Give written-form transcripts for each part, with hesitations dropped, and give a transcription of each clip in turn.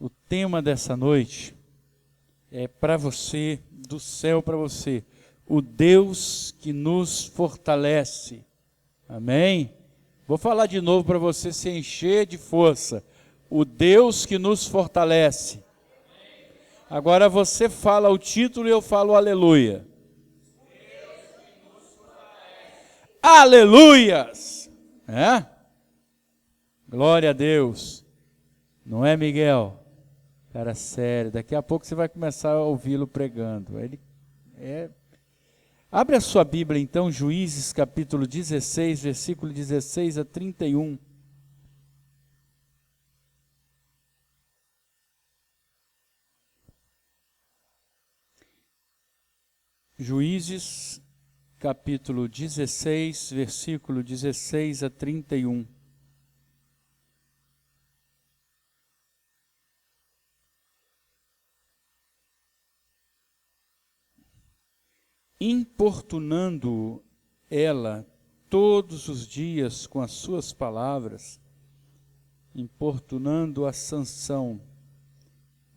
O tema dessa noite é para você, do céu para você, o Deus que nos fortalece. Amém? Vou falar de novo para você se encher de força. O Deus que nos fortalece. Agora você fala o título e eu falo aleluia. Aleluias! É? Glória a Deus. Não é, Miguel? Cara, sério, daqui a pouco você vai começar a ouvi-lo pregando. Abre a sua Bíblia então, Juízes capítulo 16, versículo 16 a 31. Juízes capítulo 16, versículo 16 a 31. Importunando ela todos os dias com as suas palavras, importunando a Sansão,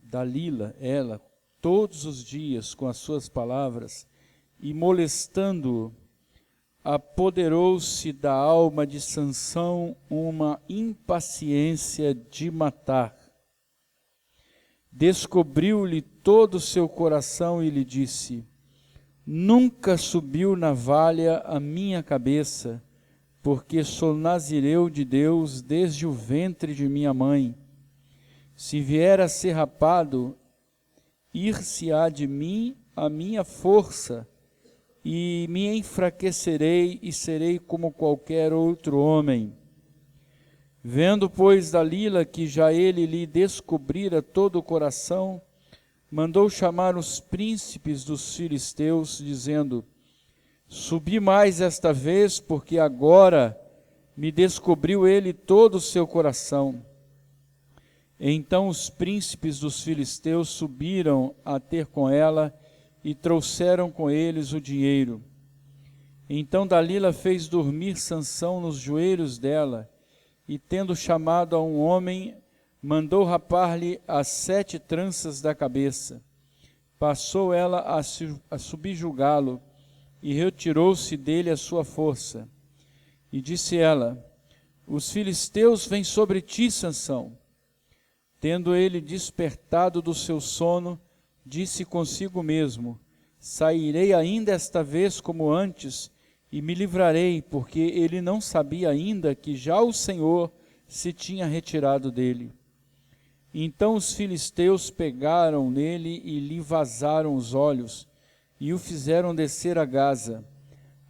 Dalila, ela, todos os dias com as suas palavras, e molestando-o, apoderou-se da alma de Sansão uma impaciência de matar. Descobriu-lhe todo o seu coração e lhe disse: nunca subiu navalha a minha cabeça, porque sou nazireu de Deus desde o ventre de minha mãe. Se vier a ser rapado, ir-se-á de mim a minha força, e me enfraquecerei e serei como qualquer outro homem. Vendo, pois, Dalila que já ele lhe descobrira todo o coração, mandou chamar os príncipes dos filisteus, dizendo: subi mais esta vez, porque agora me descobriu ele todo o seu coração. Então os príncipes dos filisteus subiram a ter com ela e trouxeram com eles o dinheiro. Então Dalila fez dormir Sansão nos joelhos dela, e tendo chamado a um homem, mandou rapar-lhe as 7 tranças da cabeça. Passou ela a subjugá-lo, e retirou-se dele a sua força. E disse ela: os filisteus vêm sobre ti, Sansão. Tendo ele despertado do seu sono, disse consigo mesmo: sairei ainda esta vez como antes, e me livrarei, porque ele não sabia ainda que já o Senhor se tinha retirado dele. Então os filisteus pegaram nele e lhe vazaram os olhos, e o fizeram descer a Gaza.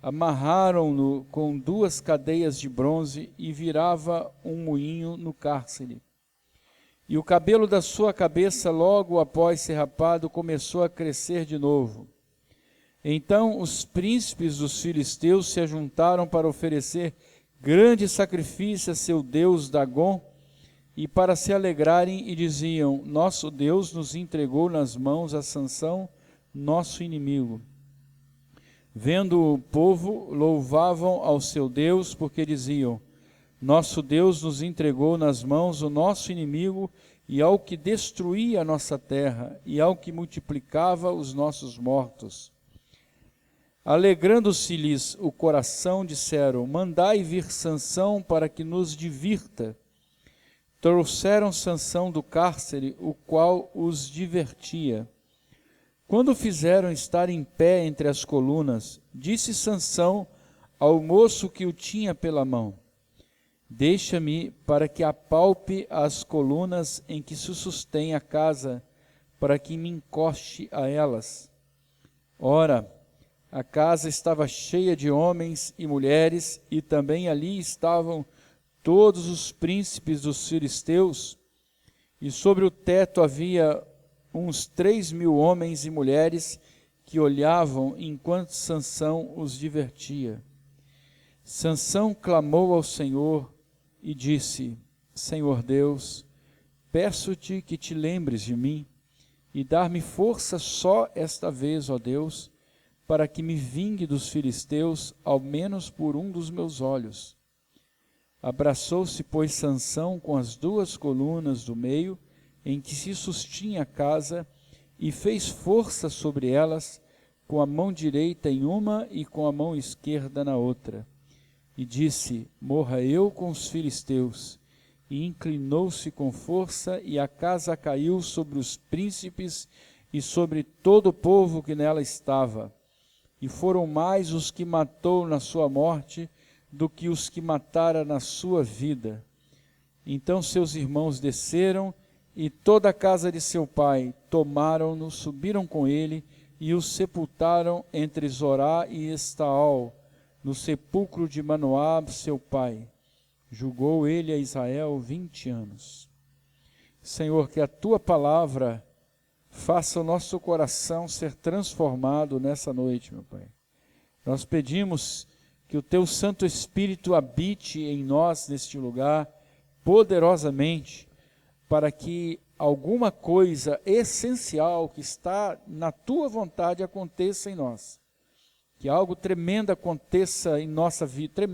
Amarraram-no com 2 cadeias de bronze e virava um moinho no cárcere. E o cabelo da sua cabeça, logo após ser rapado, começou a crescer de novo. Então os príncipes dos filisteus se ajuntaram para oferecer grande sacrifício a seu deus Dagom, e para se alegrarem, e diziam: nosso Deus nos entregou nas mãos a Sansão, nosso inimigo. Vendo o povo, louvavam ao seu Deus, porque diziam: nosso Deus nos entregou nas mãos o nosso inimigo, e ao que destruía a nossa terra, e ao que multiplicava os nossos mortos. Alegrando-se-lhes o coração, disseram: mandai vir Sansão para que nos divirta. Trouxeram Sansão do cárcere, o qual os divertia. Quando o fizeram estar em pé entre as colunas, disse Sansão ao moço que o tinha pela mão: deixa-me para que apalpe as colunas em que se sustém a casa, para que me encoste a elas. Ora, a casa estava cheia de homens e mulheres, e também ali estavam todos os príncipes dos filisteus, e sobre o teto havia uns 3.000 homens e mulheres que olhavam enquanto Sansão os divertia. Sansão clamou ao Senhor e disse: Senhor Deus, peço-te que te lembres de mim e dar-me força só esta vez, ó Deus, para que me vingue dos filisteus, ao menos por um dos meus olhos. Abraçou-se, pois, Sansão com as 2 colunas do meio em que se sustinha a casa, e fez força sobre elas, com a mão direita em uma e com a mão esquerda na outra. E disse: morra eu com os filisteus. E inclinou-se com força, e a casa caiu sobre os príncipes e sobre todo o povo que nela estava. E foram mais os que matou na sua morte do que os que matara na sua vida. Então seus irmãos desceram, e toda a casa de seu pai tomaram-no, subiram com ele, e o sepultaram entre Zorá e Estaol, no sepulcro de Manoá, seu pai. Julgou ele a Israel 20 anos. Senhor, que a tua palavra faça o nosso coração ser transformado nessa noite, meu Pai. Nós pedimos que o teu Santo Espírito habite em nós neste lugar poderosamente, para que alguma coisa essencial que está na tua vontade aconteça em nós. Que algo tremendo aconteça em nossa vida,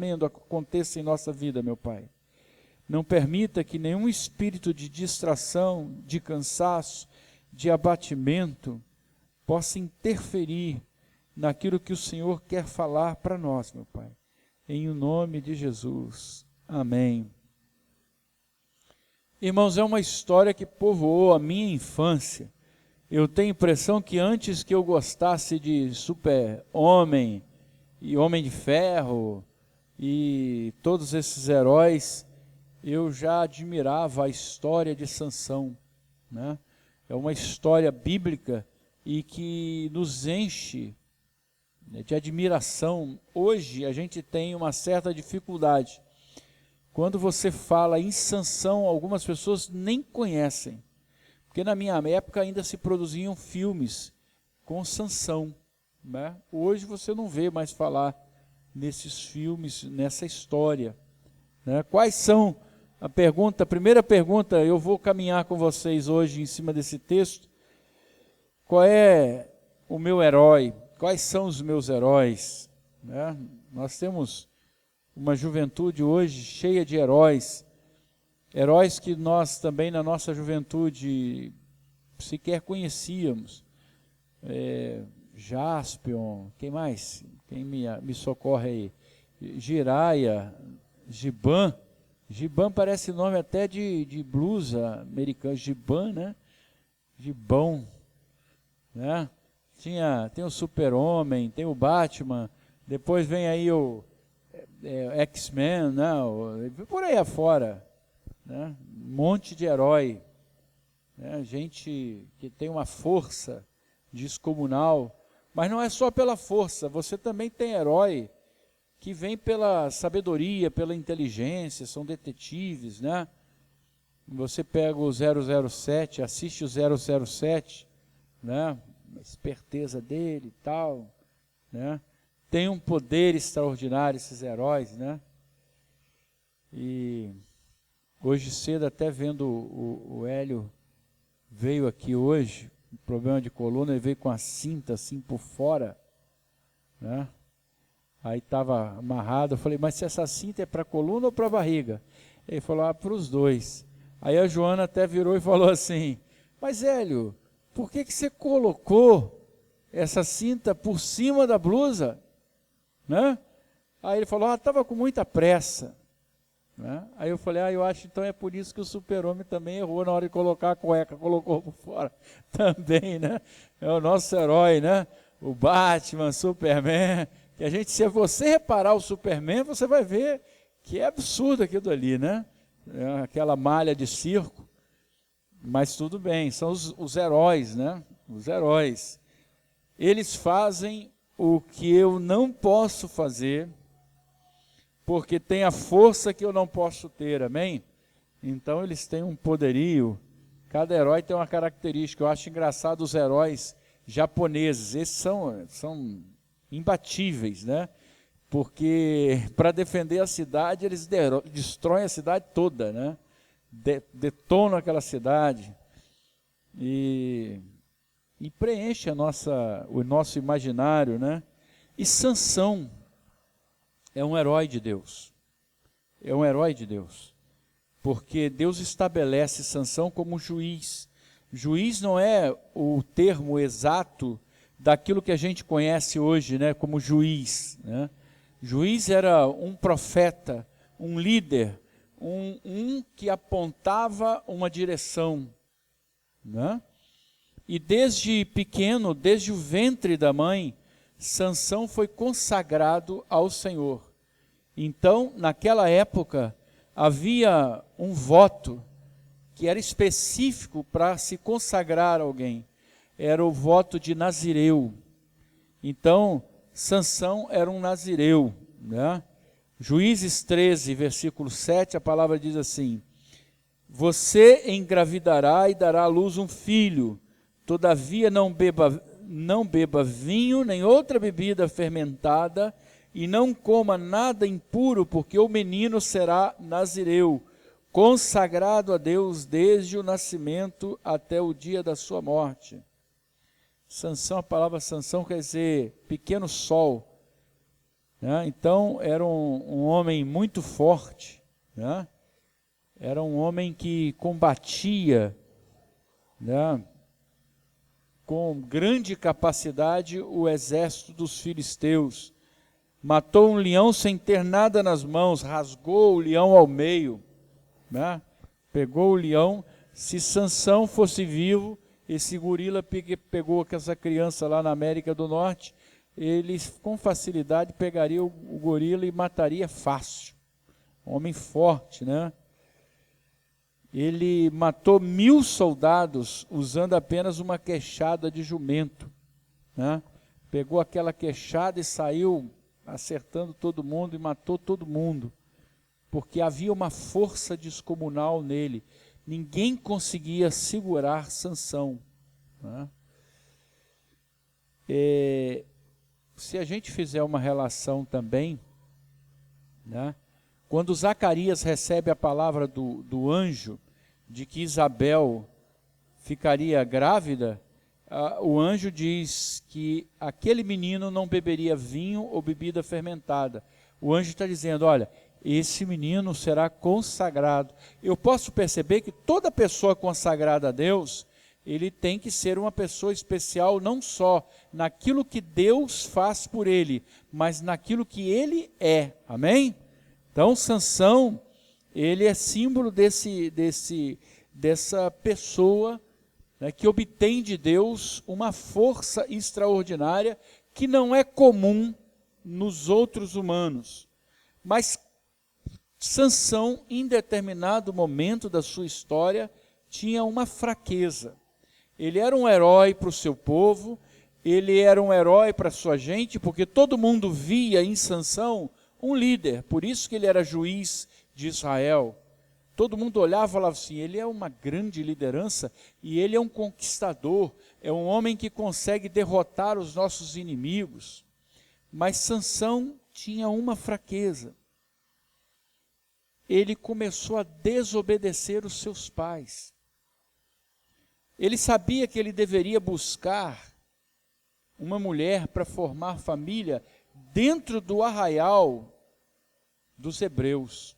meu Pai. Não permita que nenhum espírito de distração, de cansaço, de abatimento possa interferir naquilo que o Senhor quer falar para nós, meu Pai. Em o nome de Jesus. Amém. Irmãos, é uma história que povoou a minha infância. Eu tenho a impressão que antes que eu gostasse de Super-Homem e Homem de Ferro e todos esses heróis, eu já admirava a história de Sansão, né? É uma história bíblica e que nos enche de admiração. Hoje a gente tem uma certa dificuldade. Quando você fala em Sansão, algumas pessoas nem conhecem. Porque na minha época ainda se produziam filmes com Sansão, né? Hoje você não vê mais falar nesses filmes, nessa história, né? Quais são, a primeira pergunta, eu vou caminhar com vocês hoje em cima desse texto. Qual é o meu herói? Quais são os meus heróis? Né? Nós temos uma juventude hoje cheia de heróis. Heróis que nós também na nossa juventude sequer conhecíamos. Jaspion, quem mais? Quem me socorre aí? Jiraya, Giban. Giban parece nome até de blusa americana. Giban, né? Gibão, né? Tem o Super-Homem, tem o Batman, depois vem aí o X-Men, né? Por aí afora. Né? Um monte de herói, né? Gente que tem uma força descomunal, mas não é só pela força, você também tem herói que vem pela sabedoria, pela inteligência, são detetives, né? Você pega o 007, assiste o 007, né? A esperteza dele e tal, né? Tem um poder extraordinário esses heróis, né? E hoje cedo, até vendo o Hélio, veio aqui hoje, problema de coluna, ele veio com a cinta assim por fora, né? Aí estava amarrado, eu falei, mas se essa cinta é para a coluna ou para a barriga? Ele falou, para os dois. Aí a Joana até virou e falou assim, mas Hélio, por que você colocou essa cinta por cima da blusa? Né? Aí ele falou, estava com muita pressa. Né? Aí eu falei, eu acho então é por isso que o Super-Homem também errou na hora de colocar a cueca, colocou por fora também, né? É o nosso herói, né? O Batman, Superman, que a gente, se você reparar o Superman, você vai ver que é absurdo aquilo ali, né? É aquela malha de circo, mas tudo bem, são os heróis, né? Os heróis. Eles fazem o que eu não posso fazer, porque tem a força que eu não posso ter, amém? Então eles têm um poderio, cada herói tem uma característica. Eu acho engraçado os heróis japoneses, esses são imbatíveis, né? Porque para defender a cidade, eles destroem a cidade toda, né? Detonam aquela cidade e preenche o nosso imaginário, né? E Sansão é um herói de Deus. É um herói de Deus. porque Deus estabelece Sansão como juiz. Juiz não é o termo exato daquilo que a gente conhece hoje, né, como juiz, né? Juiz era um profeta, um líder, um que apontava uma direção, né? E desde pequeno, desde o ventre da mãe, Sansão foi consagrado ao Senhor. Então, naquela época, havia um voto que era específico para se consagrar a alguém. Era o voto de Nazireu. Então, Sansão era um nazireu, né? Juízes 13, versículo 7, a palavra diz assim: você engravidará e dará à luz um filho, todavia não beba vinho, nem outra bebida fermentada, e não coma nada impuro, porque o menino será nazireu, consagrado a Deus desde o nascimento até o dia da sua morte. Sansão, a palavra Sansão quer dizer pequeno sol, né? Então era um homem muito forte, né? Era um homem que combatia, né, com grande capacidade o exército dos filisteus. Matou um leão sem ter nada nas mãos, rasgou o leão ao meio, né? Pegou o leão. Se Sansão fosse vivo, esse gorila pegou essa criança lá na América do Norte, ele com facilidade pegaria o gorila e mataria fácil. Homem forte, né? Ele matou 1000 soldados usando apenas uma queixada de jumento, né? Pegou aquela queixada e saiu acertando todo mundo e matou todo mundo, porque havia uma força descomunal nele. Ninguém conseguia segurar Sansão, né? Se a gente fizer uma relação também, né, quando Zacarias recebe a palavra do anjo de que Isabel ficaria grávida, o anjo diz que aquele menino não beberia vinho ou bebida fermentada. O anjo está dizendo, olha, esse menino será consagrado. Eu posso perceber que toda pessoa consagrada a Deus, ele tem que ser uma pessoa especial, não só naquilo que Deus faz por ele, mas naquilo que ele é. Amém? Então, Sansão, ele é símbolo dessa pessoa, né, que obtém de Deus uma força extraordinária que não é comum nos outros humanos. Mas Sansão, em determinado momento da sua história, tinha uma fraqueza. Ele era um herói para o seu povo, ele era um herói para a sua gente, porque todo mundo via em Sansão um líder, por isso que ele era juiz de Israel. Todo mundo olhava e falava assim, ele é uma grande liderança e ele é um conquistador, é um homem que consegue derrotar os nossos inimigos. Mas Sansão tinha uma fraqueza. Ele começou a desobedecer os seus pais. Ele sabia que ele deveria buscar uma mulher para formar família dentro do arraial dos hebreus.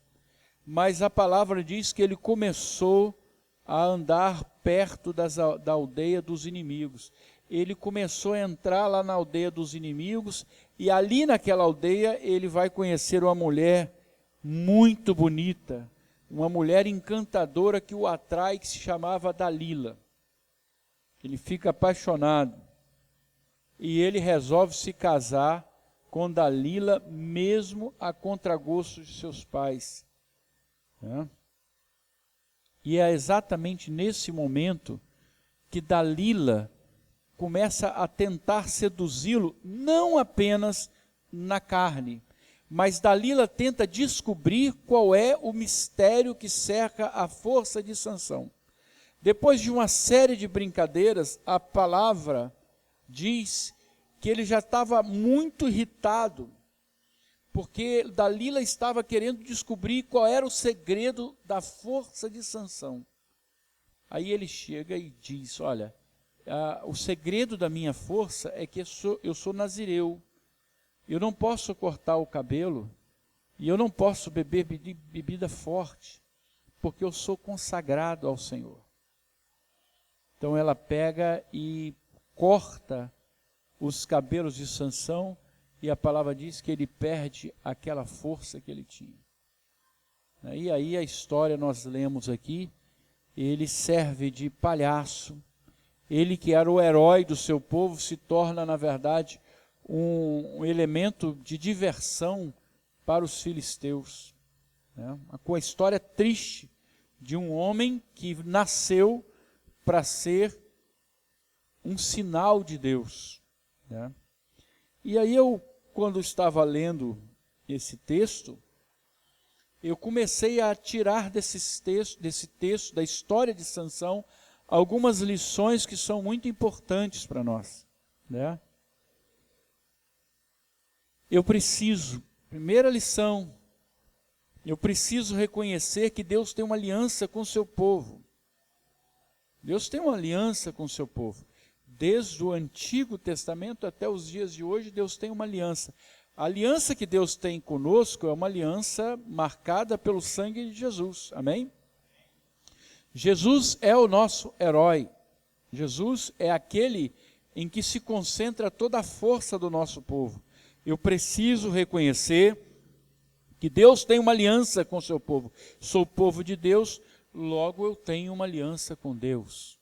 Mas a palavra diz que ele começou a andar perto da aldeia dos inimigos. Ele começou a entrar lá na aldeia dos inimigos, e ali naquela aldeia ele vai conhecer uma mulher muito bonita, uma mulher encantadora que o atrai, que se chamava Dalila. Ele fica apaixonado, e ele resolve se casar com Dalila, mesmo a contragosto de seus pais. E é exatamente nesse momento que Dalila começa a tentar seduzi-lo, não apenas na carne, mas Dalila tenta descobrir qual é o mistério que cerca a força de Sansão. Depois de uma série de brincadeiras, a palavra diz que ele já estava muito irritado, porque Dalila estava querendo descobrir qual era o segredo da força de Sansão. Aí ele chega e diz, olha, o segredo da minha força é que eu sou nazireu, eu não posso cortar o cabelo, e eu não posso beber bebida forte, porque eu sou consagrado ao Senhor. Então ela pega e corta os cabelos de Sansão, e a palavra diz que ele perde aquela força que ele tinha. E aí a história nós lemos aqui, ele serve de palhaço, ele que era o herói do seu povo se torna na verdade um elemento de diversão para os filisteus, né? Com a história triste de um homem que nasceu para ser um sinal de Deus, né? E aí eu, quando estava lendo esse texto, eu comecei a tirar desse texto, da história de Sansão, algumas lições que são muito importantes para nós, né? Primeira lição, eu preciso reconhecer que Deus tem uma aliança com o seu povo. Deus tem uma aliança com o seu povo. Desde o Antigo Testamento até os dias de hoje, Deus tem uma aliança. A aliança que Deus tem conosco é uma aliança marcada pelo sangue de Jesus. Amém? Jesus é o nosso herói. Jesus é aquele em que se concentra toda a força do nosso povo. Eu preciso reconhecer que Deus tem uma aliança com o seu povo. Sou povo de Deus, logo eu tenho uma aliança com Deus.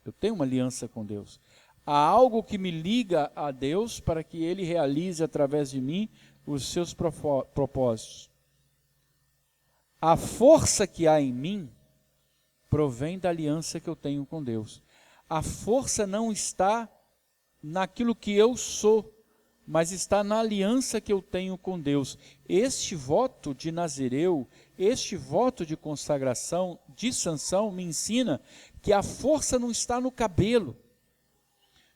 Eu tenho uma aliança com Deus. Há algo que me liga a Deus para que Ele realize através de mim os seus propósitos. A força que há em mim provém da aliança que eu tenho com Deus. A força não está naquilo que eu sou, mas está na aliança que eu tenho com Deus. Este voto de Nazireu, este voto de consagração de Sansão me ensina que a força não está no cabelo.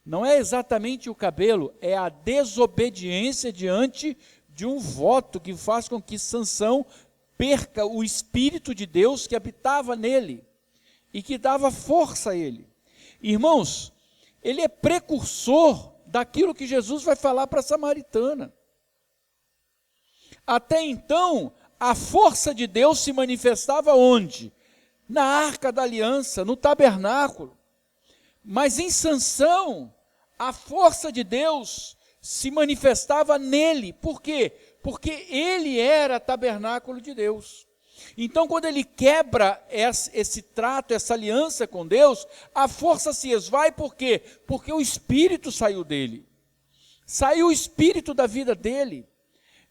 Não é exatamente o cabelo, é a desobediência diante de um voto que faz com que Sansão perca o Espírito de Deus que habitava nele e que dava força a ele. Irmãos, ele é precursor daquilo que Jesus vai falar para a samaritana. Até então, a força de Deus se manifestava onde? Na Arca da Aliança, no tabernáculo. Mas em Sansão, a força de Deus se manifestava nele. Por quê? Porque ele era tabernáculo de Deus. Então, quando ele quebra esse trato, essa aliança com Deus, a força se esvai, por quê? Porque o Espírito saiu dele. Saiu o Espírito da vida dele.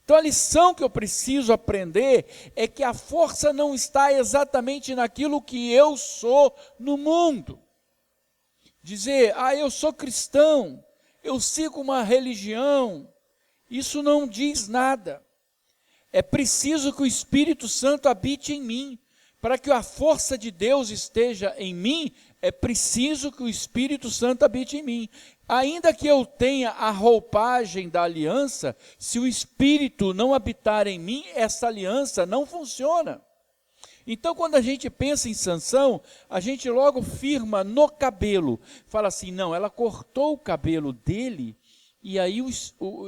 Então, a lição que eu preciso aprender é que a força não está exatamente naquilo que eu sou no mundo. Dizer, eu sou cristão, eu sigo uma religião, isso não diz nada. É preciso que o Espírito Santo habite em mim. Para que a força de Deus esteja em mim, é preciso que o Espírito Santo habite em mim. Ainda que eu tenha a roupagem da aliança, se o Espírito não habitar em mim, essa aliança não funciona. Então, quando a gente pensa em Sansão, a gente logo firma no cabelo. Fala assim, não, ela cortou o cabelo dele, e aí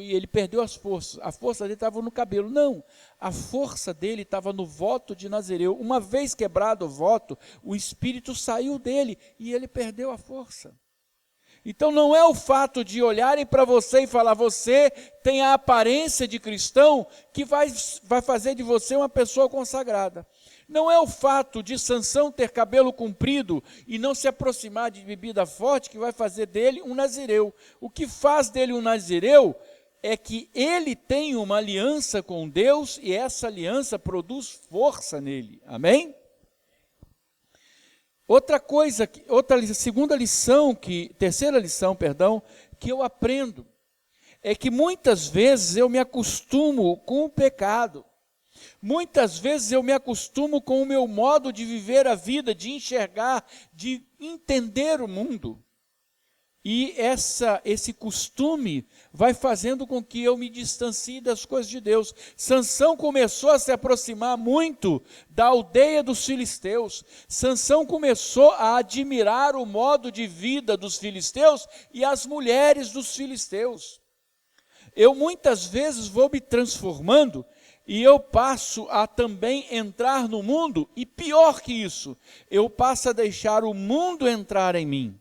ele perdeu as forças. A força dele estava no cabelo. Não, a força dele estava no voto de Nazireu. Uma vez quebrado o voto, o Espírito saiu dele e ele perdeu a força. Então não é o fato de olharem para você e falar, você tem a aparência de cristão que vai fazer de você uma pessoa consagrada. Não é o fato de Sansão ter cabelo comprido e não se aproximar de bebida forte que vai fazer dele um nazireu. O que faz dele um nazireu é que ele tem uma aliança com Deus e essa aliança produz força nele. Amém? Terceira lição, que eu aprendo, é que muitas vezes eu me acostumo com o pecado. Muitas vezes eu me acostumo com o meu modo de viver a vida, de enxergar, de entender o mundo. E esse costume vai fazendo com que eu me distancie das coisas de Deus. Sansão começou a se aproximar muito da aldeia dos filisteus. Sansão começou a admirar o modo de vida dos filisteus e as mulheres dos filisteus. Eu muitas vezes vou me transformando e eu passo a também entrar no mundo, e pior que isso, eu passo a deixar o mundo entrar em mim.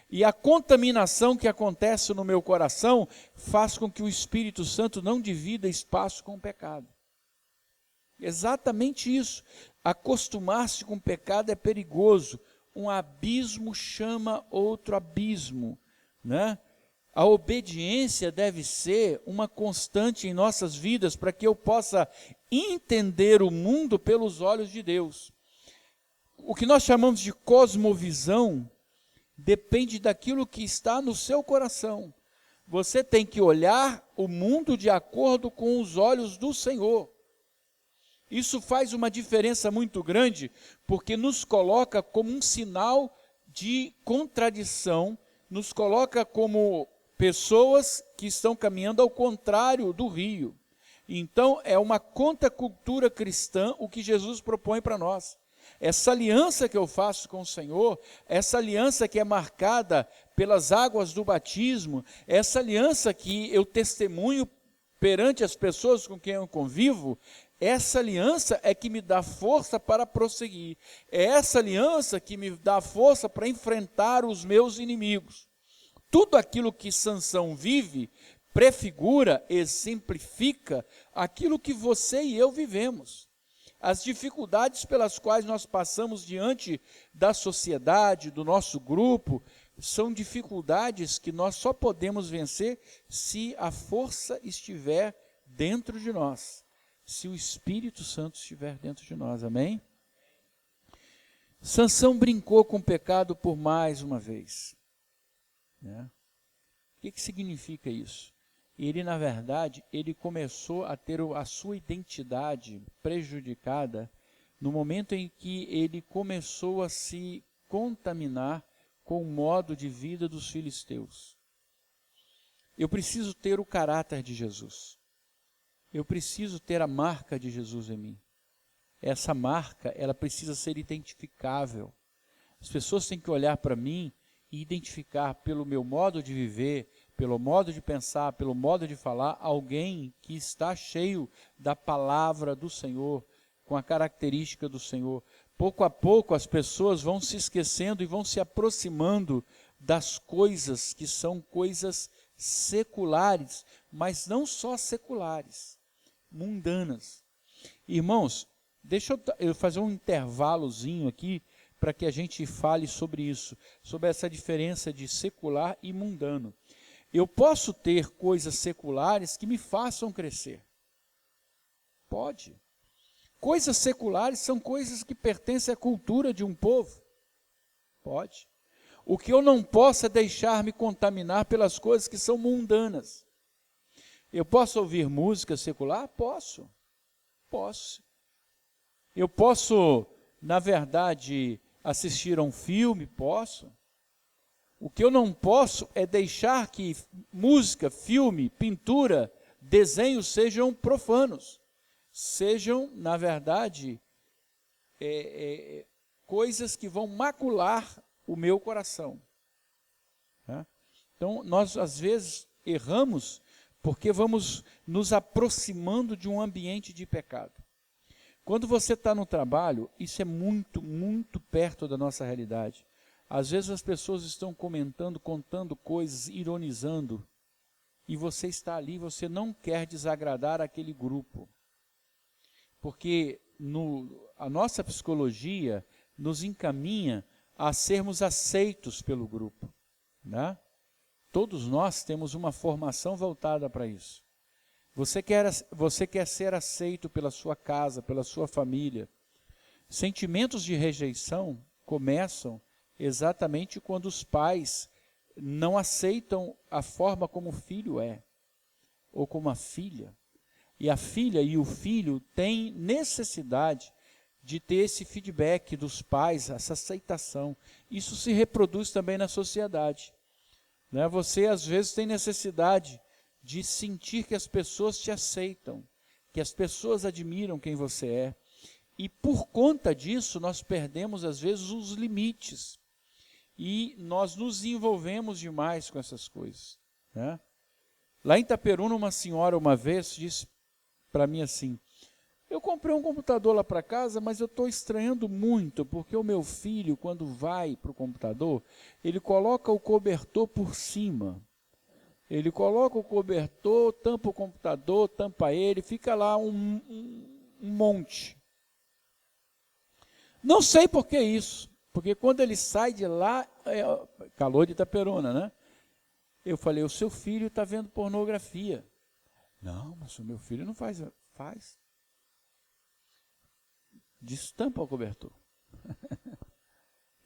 E a contaminação que acontece no meu coração faz com que o Espírito Santo não divida espaço com o pecado. Exatamente isso. Acostumar-se com o pecado é perigoso. Um abismo chama outro abismo, né? A obediência deve ser uma constante em nossas vidas para que eu possa entender o mundo pelos olhos de Deus. O que nós chamamos de cosmovisão depende daquilo que está no seu coração. Você tem que olhar o mundo de acordo com os olhos do Senhor. Isso faz uma diferença muito grande, porque nos coloca como um sinal de contradição, nos coloca como pessoas que estão caminhando ao contrário do rio. Então, é uma contracultura cristã o que Jesus propõe para nós. Essa aliança que eu faço com o Senhor, essa aliança que é marcada pelas águas do batismo, essa aliança que eu testemunho perante as pessoas com quem eu convivo, essa aliança é que me dá força para prosseguir. É essa aliança que me dá força para enfrentar os meus inimigos. Tudo aquilo que Sansão vive prefigura, exemplifica aquilo que você e eu vivemos. As dificuldades pelas quais nós passamos diante da sociedade, do nosso grupo, são dificuldades que nós só podemos vencer se a força estiver dentro de nós, se o Espírito Santo estiver dentro de nós, amém? Sansão brincou com o pecado por mais uma vez. Né? O que significa isso? Ele, na verdade, ele começou a ter a sua identidade prejudicada no momento em que ele começou a se contaminar com o modo de vida dos filisteus. Eu preciso ter o caráter de Jesus. Eu preciso ter a marca de Jesus em mim. Essa marca, ela precisa ser identificável. As pessoas têm que olhar para mim e identificar pelo meu modo de viver, pelo modo de pensar, pelo modo de falar, alguém que está cheio da palavra do Senhor, com a característica do Senhor. Pouco a pouco as pessoas vão se esquecendo e vão se aproximando das coisas que são coisas seculares, mas não só seculares, mundanas. Irmãos, deixa eu fazer um intervalozinho aqui para que a gente fale sobre isso, sobre essa diferença de secular e mundano. Eu posso ter coisas seculares que me façam crescer. Pode. Coisas seculares são coisas que pertencem à cultura de um povo. Pode. O que eu não posso é deixar-me contaminar pelas coisas que são mundanas. Eu posso ouvir música secular? Posso. Posso. Eu posso, na verdade, assistir a um filme? Posso. O que eu não posso é deixar que música, filme, pintura, desenhos sejam profanos. Sejam, na verdade, coisas que vão macular o meu coração. Tá? Então, nós às vezes erramos porque vamos nos aproximando de um ambiente de pecado. Quando você está no trabalho, isso é muito, muito perto da nossa realidade. Às vezes as pessoas estão comentando, contando coisas, ironizando, e você está ali, você não quer desagradar aquele grupo. Porque a nossa psicologia nos encaminha a sermos aceitos pelo grupo. Né? Todos nós temos uma formação voltada para isso. Você quer ser aceito pela sua casa, pela sua família. Sentimentos de rejeição começam exatamente quando os pais não aceitam a forma como o filho é, ou como a filha. E a filha e o filho têm necessidade de ter esse feedback dos pais, essa aceitação. Isso se reproduz também na sociedade. Né? Você, às vezes, tem necessidade de sentir que as pessoas te aceitam, que as pessoas admiram quem você é. E por conta disso, nós perdemos, às vezes, os limites. E nós nos envolvemos demais com essas coisas. Né? Lá em Itaperuna, uma senhora uma vez disse para mim assim: Eu comprei um computador lá para casa, mas eu estou estranhando muito, porque o meu filho, quando vai para o computador, ele coloca o cobertor por cima. Ele coloca o cobertor, tampa o computador, tampa ele, fica lá um monte. Não sei por que isso, porque quando ele sai de lá, calor de Itaperuna, né? Eu falei, o seu filho está vendo pornografia. Não, mas o meu filho não faz. Faz. Destampa o cobertor.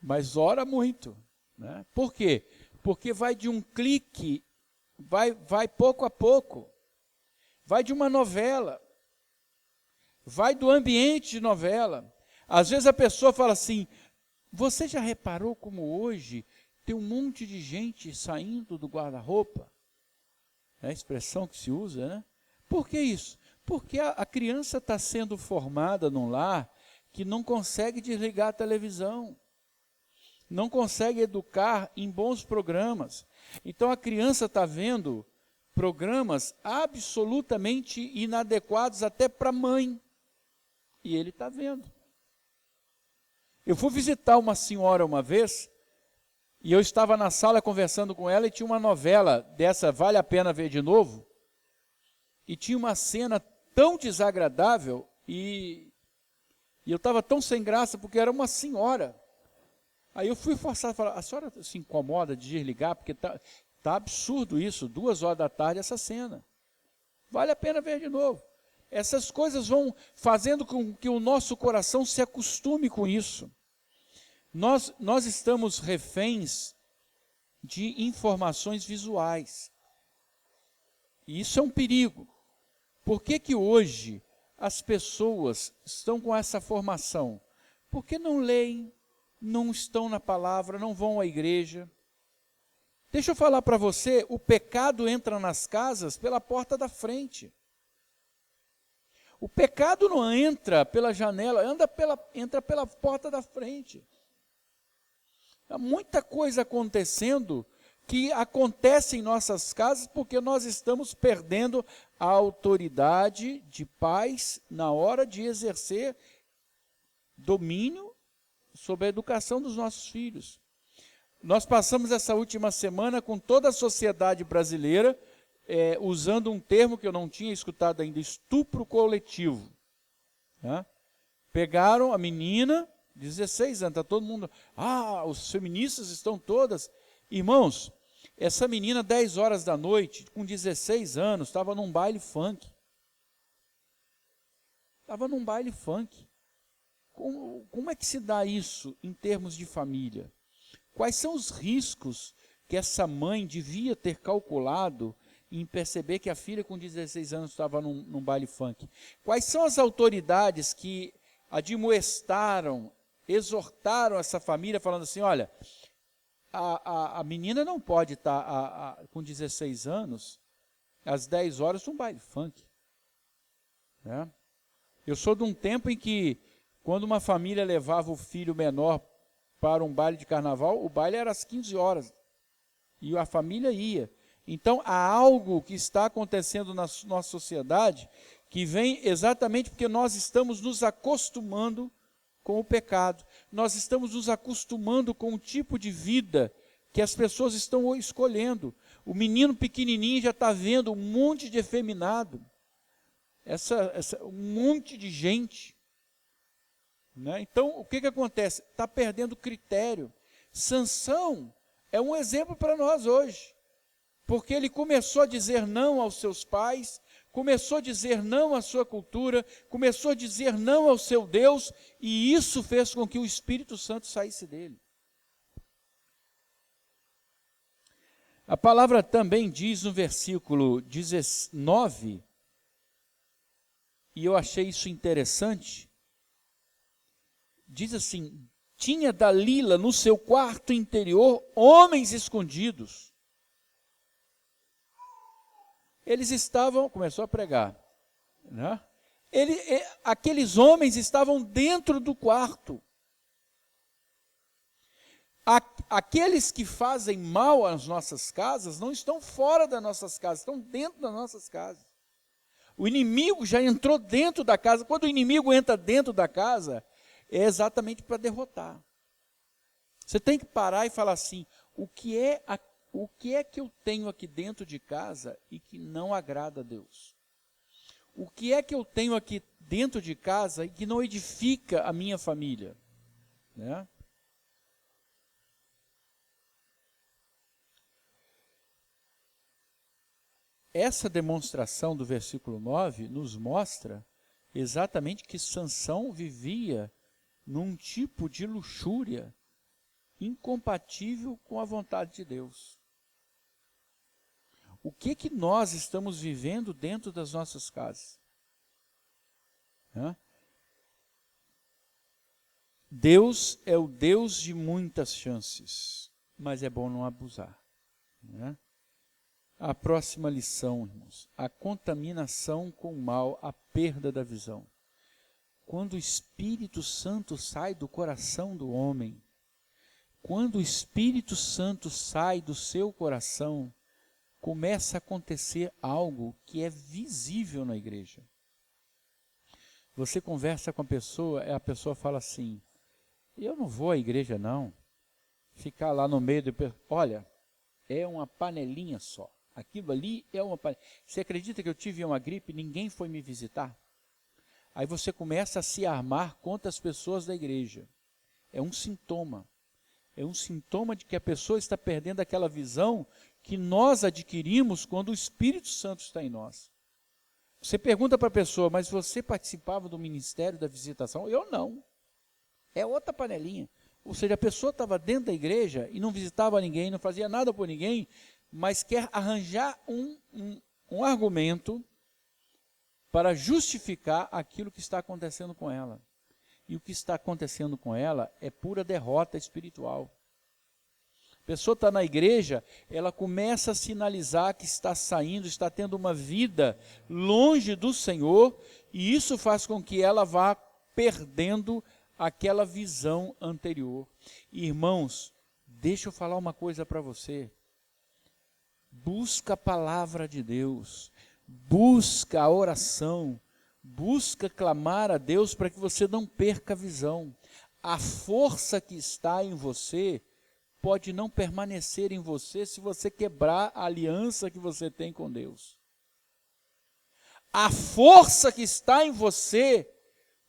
Mas ora muito. Né? Por quê? Porque vai de um clique, vai pouco a pouco. Vai de uma novela. Vai do ambiente de novela. Às vezes a pessoa fala assim, você já reparou como hoje tem um monte de gente saindo do guarda-roupa? É a expressão que se usa, né? Por que isso? Porque a criança está sendo formada num lar que não consegue desligar a televisão, não consegue educar em bons programas. Então a criança está vendo programas absolutamente inadequados até para a mãe. E ele está vendo. Eu fui visitar uma senhora uma vez, e eu estava na sala conversando com ela, e tinha uma novela dessa, Vale a Pena Ver de Novo, e tinha uma cena tão desagradável, e eu estava tão sem graça, porque era uma senhora. Aí eu fui forçado a falar, a senhora se incomoda de desligar, porque tá absurdo isso, 2 horas da tarde essa cena. Vale a pena ver de novo. Essas coisas vão fazendo com que o nosso coração se acostume com isso. Nós estamos reféns de informações visuais. E isso é um perigo. Por que hoje as pessoas estão com essa formação? Porque não leem, não estão na palavra, não vão à igreja. Deixa eu falar para você, o pecado entra nas casas pela porta da frente. O pecado não entra pela janela, entra pela porta da frente. Há muita coisa acontecendo que acontece em nossas casas porque nós estamos perdendo a autoridade de pais na hora de exercer domínio sobre a educação dos nossos filhos. Nós passamos essa última semana com toda a sociedade brasileira usando um termo que eu não tinha escutado ainda, estupro coletivo. Né? Pegaram a menina, 16 anos, está todo mundo, os feministas estão todas. Irmãos, essa menina, 10 horas da noite, com 16 anos, estava num baile funk. Estava num baile funk. Como é que se dá isso em termos de família? Quais são os riscos que essa mãe devia ter calculado em perceber que a filha com 16 anos estava num baile funk? Quais são as autoridades que admoestaram, exortaram essa família, falando assim, olha, a menina não pode estar com 16 anos, às 10 horas, num baile funk. Né? Eu sou de um tempo em que, quando uma família levava o filho menor para um baile de carnaval, o baile era às 15 horas, e a família ia. Então, há algo que está acontecendo na nossa sociedade que vem exatamente porque nós estamos nos acostumando com o pecado. Nós estamos nos acostumando com o tipo de vida que as pessoas estão escolhendo. O menino pequenininho já está vendo um monte de efeminado, um monte de gente. Né? Então, o que acontece? Está perdendo critério. Sansão é um exemplo para nós hoje. Porque ele começou a dizer não aos seus pais, começou a dizer não à sua cultura, começou a dizer não ao seu Deus, e isso fez com que o Espírito Santo saísse dele. A palavra também diz no versículo 19, e eu achei isso interessante, diz assim, tinha Dalila no seu quarto interior homens escondidos. Eles estavam, começou a pregar, né? Aqueles homens estavam dentro do quarto. Aqueles que fazem mal às nossas casas não estão fora das nossas casas, estão dentro das nossas casas. O inimigo já entrou dentro da casa. Quando o inimigo entra dentro da casa, é exatamente para derrotar. Você tem que parar e falar assim, o que é que eu tenho aqui dentro de casa e que não agrada a Deus? O que é que eu tenho aqui dentro de casa e que não edifica a minha família? Né? Essa demonstração do versículo 9 nos mostra exatamente que Sansão vivia num tipo de luxúria incompatível com a vontade de Deus. O que nós estamos vivendo dentro das nossas casas? Deus é o Deus de muitas chances, mas é bom não abusar. A próxima lição, irmãos, a contaminação com o mal, a perda da visão. Quando o Espírito Santo sai do coração do homem, quando o Espírito Santo sai do seu coração, começa a acontecer algo que é visível na igreja. Você conversa com a pessoa fala assim, eu não vou à igreja não, ficar lá no meio olha, é uma panelinha só, aquilo ali é uma panelinha. Você acredita que eu tive uma gripe e ninguém foi me visitar? Aí você começa a se armar contra as pessoas da igreja. É um sintoma de que a pessoa está perdendo aquela visão que nós adquirimos quando o Espírito Santo está em nós. Você pergunta para a pessoa, mas você participava do ministério da visitação? Eu não. É outra panelinha. Ou seja, a pessoa estava dentro da igreja e não visitava ninguém, não fazia nada por ninguém, mas quer arranjar um argumento para justificar aquilo que está acontecendo com ela. E o que está acontecendo com ela é pura derrota espiritual. A pessoa está na igreja, ela começa a sinalizar que está saindo, está tendo uma vida longe do Senhor, e isso faz com que ela vá perdendo aquela visão anterior. Irmãos, deixa eu falar uma coisa para você. Busca a palavra de Deus, busca a oração, busca clamar a Deus para que você não perca a visão. A força que está em você pode não permanecer em você se você quebrar a aliança que você tem com Deus. A força que está em você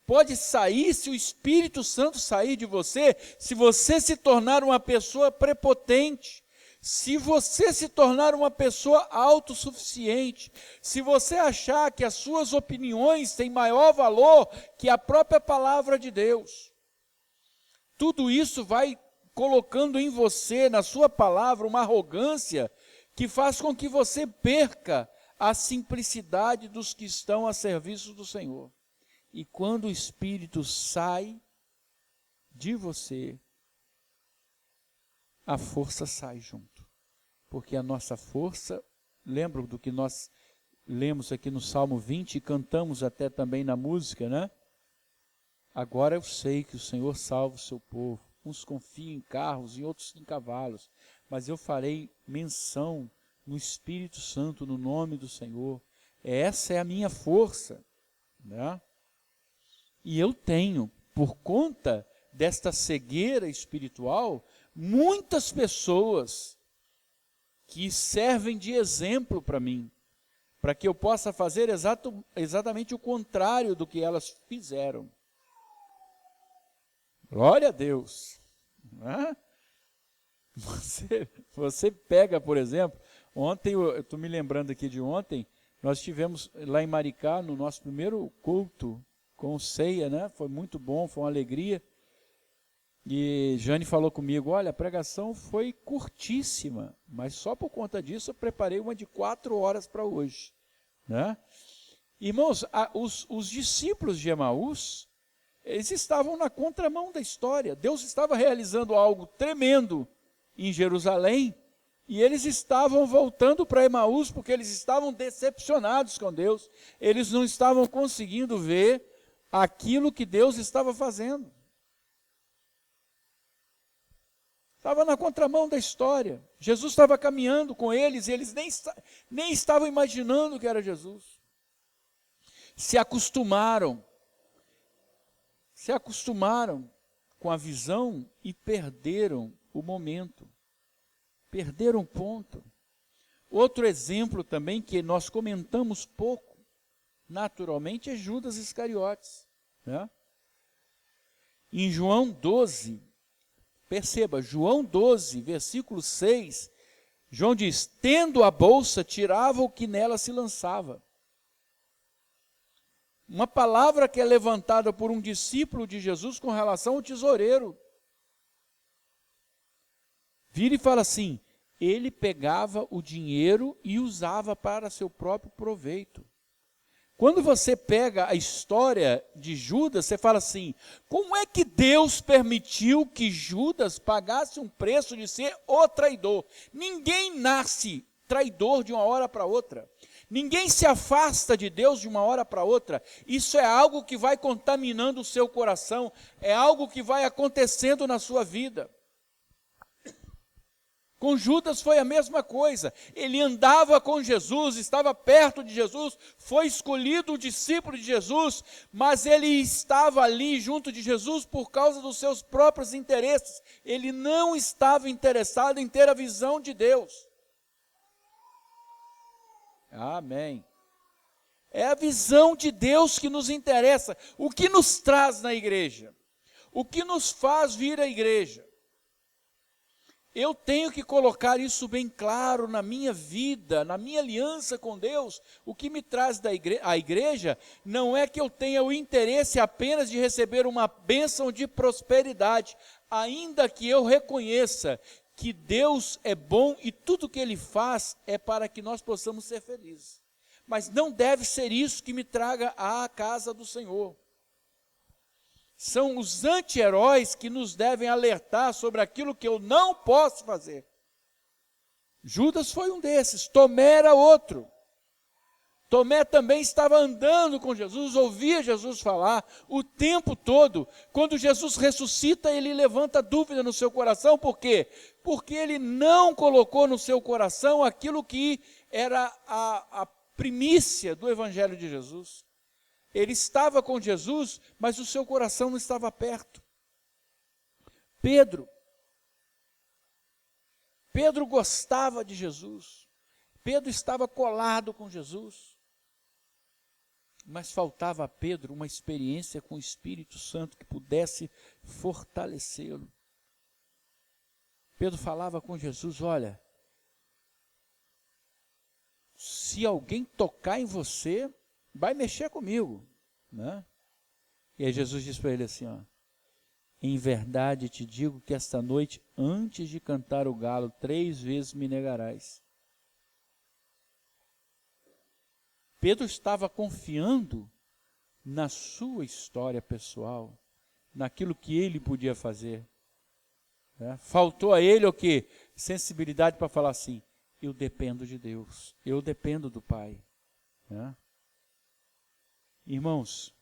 pode sair se o Espírito Santo sair de você, se você se tornar uma pessoa prepotente, se você se tornar uma pessoa autossuficiente, se você achar que as suas opiniões têm maior valor que a própria palavra de Deus. Tudo isso vai colocando em você, na sua palavra, uma arrogância que faz com que você perca a simplicidade dos que estão a serviço do Senhor. E quando o Espírito sai de você, a força sai junto. Porque a nossa força, lembra do que nós lemos aqui no Salmo 20 e cantamos até também na música, né? Agora eu sei que o Senhor salva o seu povo. Uns confiam em carros e outros em cavalos. Mas eu farei menção no Espírito Santo, no nome do Senhor. Essa é a minha força, né? E eu tenho, por conta desta cegueira espiritual, muitas pessoas que servem de exemplo para mim, para que eu possa fazer exatamente o contrário do que elas fizeram. Glória a Deus. Né? Você pega, por exemplo, ontem, eu estou me lembrando aqui de ontem, nós estivemos lá em Maricá, no nosso primeiro culto, com ceia, né? Foi muito bom, foi uma alegria. E Jane falou comigo, olha, a pregação foi curtíssima, mas só por conta disso eu preparei uma de 4 horas para hoje. Né? Irmãos, os discípulos de Emaús, eles estavam na contramão da história. Deus estava realizando algo tremendo em Jerusalém, e eles estavam voltando para Emaús porque eles estavam decepcionados com Deus. Eles não estavam conseguindo ver aquilo que Deus estava fazendo. Estava na contramão da história. Jesus estava caminhando com eles e eles nem estavam imaginando que era Jesus. se acostumaram com a visão e perderam o momento, perderam o ponto. Outro exemplo também que nós comentamos pouco, naturalmente, é Judas Iscariotes, né? Em João 12, perceba, João 12, versículo 6, João diz: tendo a bolsa, tirava o que nela se lançava. Uma palavra que é levantada por um discípulo de Jesus com relação ao tesoureiro. Vira e fala assim: ele pegava o dinheiro e usava para seu próprio proveito. Quando você pega a história de Judas, você fala assim: como é que Deus permitiu que Judas pagasse um preço de ser o traidor? Ninguém nasce traidor de uma hora para outra. Ninguém se afasta de Deus de uma hora para outra. Isso é algo que vai contaminando o seu coração, é algo que vai acontecendo na sua vida. Com Judas foi a mesma coisa. Ele andava com Jesus, estava perto de Jesus, foi escolhido o discípulo de Jesus, mas ele estava ali junto de Jesus por causa dos seus próprios interesses. Ele não estava interessado em ter a visão de Deus. Amém. É a visão de Deus que nos interessa. O que nos traz na igreja? O que nos faz vir à igreja? Eu tenho que colocar isso bem claro na minha vida, na minha aliança com Deus. O que me traz à igreja não é que eu tenha o interesse apenas de receber uma bênção de prosperidade, ainda que eu reconheça que Deus é bom e tudo que Ele faz é para que nós possamos ser felizes. Mas não deve ser isso que me traga à casa do Senhor. São os anti-heróis que nos devem alertar sobre aquilo que eu não posso fazer. Judas foi um desses, Tomé era outro. Tomé também estava andando com Jesus, ouvia Jesus falar o tempo todo. Quando Jesus ressuscita, ele levanta dúvida no seu coração. Por quê? Porque ele não colocou no seu coração aquilo que era a primícia do Evangelho de Jesus. Ele estava com Jesus, mas o seu coração não estava perto. Pedro gostava de Jesus. Pedro estava colado com Jesus. Mas faltava a Pedro uma experiência com o Espírito Santo que pudesse fortalecê-lo. Pedro falava com Jesus: olha, se alguém tocar em você, vai mexer comigo, né? E aí Jesus disse para ele assim, ó: em verdade te digo que esta noite, antes de cantar o galo, 3 vezes me negarás. Pedro estava confiando na sua história pessoal, naquilo que ele podia fazer, né? Faltou a ele o quê? Sensibilidade para falar assim: eu dependo de Deus, eu dependo do Pai, né? Irmãos,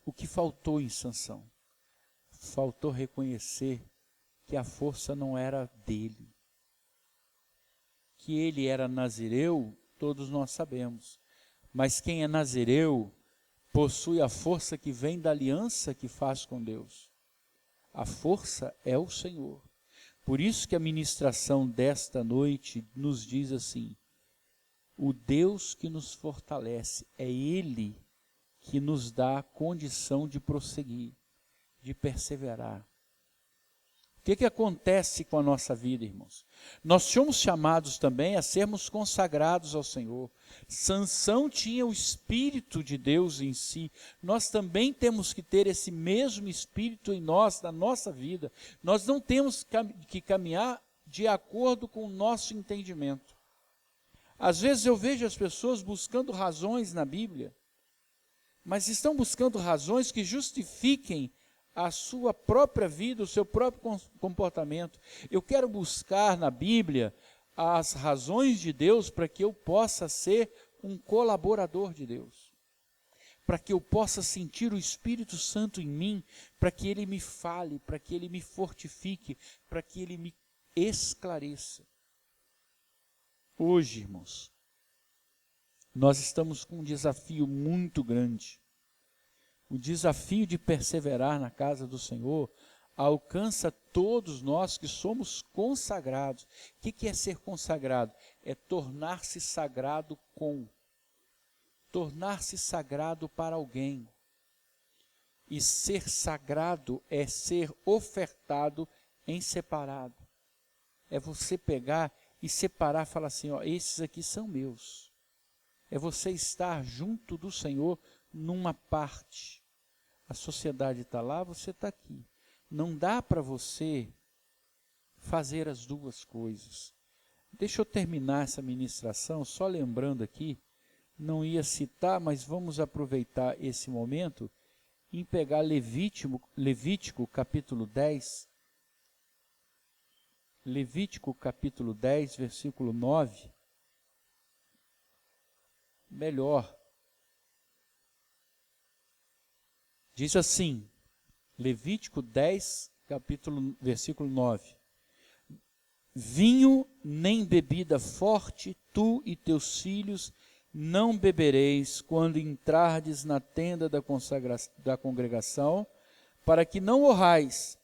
o que faltou em Sansão? Faltou reconhecer que a força não era dele. Que ele era nazireu, todos nós sabemos. Mas quem é nazireu possui a força que vem da aliança que faz com Deus. A força é o Senhor. Por isso que a ministração desta noite nos diz assim: o Deus que nos fortalece, é Ele que nos dá a condição de prosseguir, de perseverar. O que acontece com a nossa vida, irmãos? Nós somos chamados também a sermos consagrados ao Senhor. Sansão tinha o Espírito de Deus em si. Nós também temos que ter esse mesmo Espírito em nós, na nossa vida. Nós não temos que caminhar de acordo com o nosso entendimento. Às vezes eu vejo as pessoas buscando razões na Bíblia, mas estão buscando razões que justifiquem a sua própria vida, o seu próprio comportamento. Eu quero buscar na Bíblia as razões de Deus para que eu possa ser um colaborador de Deus, para que eu possa sentir o Espírito Santo em mim, para que Ele me fale, para que Ele me fortifique, para que Ele me esclareça. Hoje, irmãos, nós estamos com um desafio muito grande. O desafio de perseverar na casa do Senhor alcança todos nós que somos consagrados. O que é ser consagrado? É tornar-se sagrado tornar-se sagrado para alguém. E ser sagrado é ser ofertado em separado. É você pegar e separar, falar assim, ó, esses aqui são meus. É você estar junto do Senhor numa parte. A sociedade está lá, você está aqui. Não dá para você fazer as duas coisas. Deixa eu terminar essa ministração, só lembrando aqui, não ia citar, mas vamos aproveitar esse momento, em pegar Levítico capítulo 10, Levítico capítulo 10, versículo 9, melhor, diz assim, Levítico 10, versículo 9, vinho nem bebida forte, tu e teus filhos não bebereis quando entrardes na tenda da congregação, para que não morrais.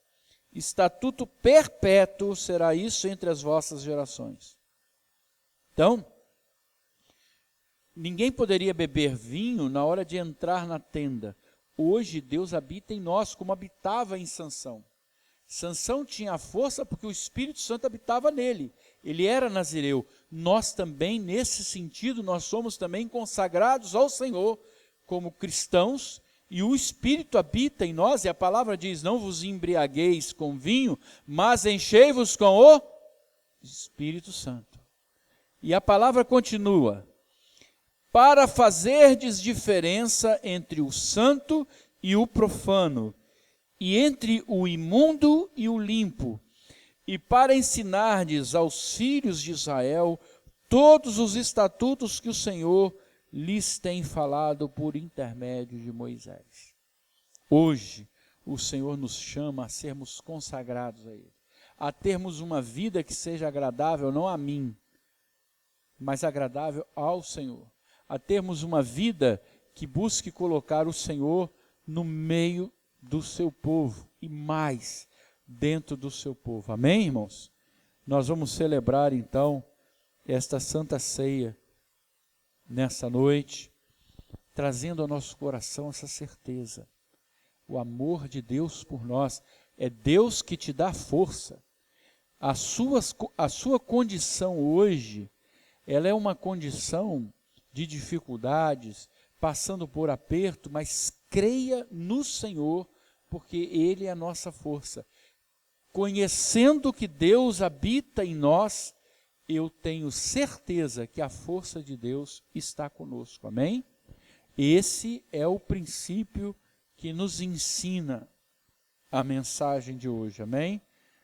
Estatuto perpétuo será isso entre as vossas gerações. Então, ninguém poderia beber vinho na hora de entrar na tenda. Hoje Deus habita em nós, como habitava em Sansão. Sansão tinha a força porque o Espírito Santo habitava nele. Ele era nazireu. Nós também, nesse sentido, nós somos também consagrados ao Senhor como cristãos, e o Espírito habita em nós, e a palavra diz, não vos embriagueis com vinho, mas enchei-vos com o Espírito Santo. E a palavra continua, para fazerdes diferença entre o santo e o profano, e entre o imundo e o limpo, e para ensinardes aos filhos de Israel todos os estatutos que o Senhor lhes tem falado por intermédio de Moisés. Hoje, o Senhor nos chama a sermos consagrados a Ele, a termos uma vida que seja agradável, não a mim, mas agradável ao Senhor, a termos uma vida que busque colocar o Senhor no meio do seu povo e mais dentro do seu povo. Amém, irmãos? Nós vamos celebrar então esta Santa Ceia nessa noite, trazendo ao nosso coração essa certeza. O amor de Deus por nós, é Deus que te dá força. A sua condição hoje, ela é uma condição de dificuldades, passando por aperto, mas creia no Senhor, porque Ele é a nossa força. Conhecendo que Deus habita em nós, eu tenho certeza que a força de Deus está conosco, amém? Esse é o princípio que nos ensina a mensagem de hoje, amém?